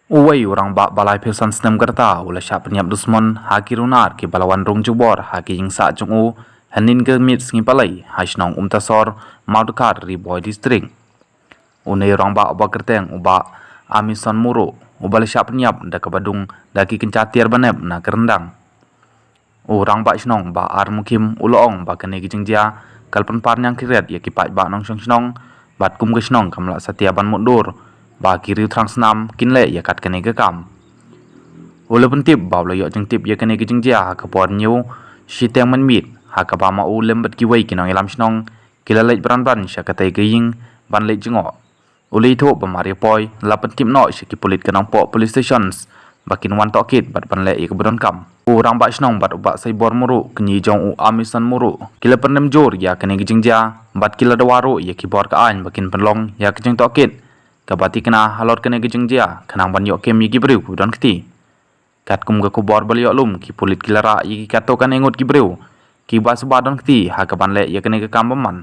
Uway orang bak balai pesan senem gerta ula syap penyap dusmon haki runar ki balawan rong jubor haki jing sa chung u hanin ke mit singi palai hasnong tasor mau dekar ri boy distrik. Unai orang bak ubah kerteng ubah amison muru ubah syap penyap da ke badung daki kencatiar banep na kerendang. Orang bak snong bak ar mukim uloong bak kene gijing dia kalpen par nyang kiret ya kipat bak nong snong bat kum ke snong kamla satia ban mundur ba kiri trang senam kinle ya kat kene ke kam. Ule pentip ba ule yok jeng tip ya kene ke jeng jia ha kapor nyu shiteng man mit ha ka ba ma u lembet ki wei kinong ilam snong kila lej bran ban sya katai ke ying ban lej jengo. Ule itu ba mari poi la pentip no sya ki pulit kenang po police stations bakin wan tokit bat ban le ya ke bedon kam. Orang bak snong bat ubak sai bor muru kenyi jong u amisan muru kila pernem jor ya kene ke jeng jia bat kila dawaru ya ki bor ka ain bakin penlong ya ke jeng tokit kabati kena halor kena gejeng dia kenang ban yok kem yigi breu don keti kat kum ga kubor bal yok lum ki pulit kilara yigi kato kan engot ki breu ki bas badon keti ha ka ban le ya kena ke kam man.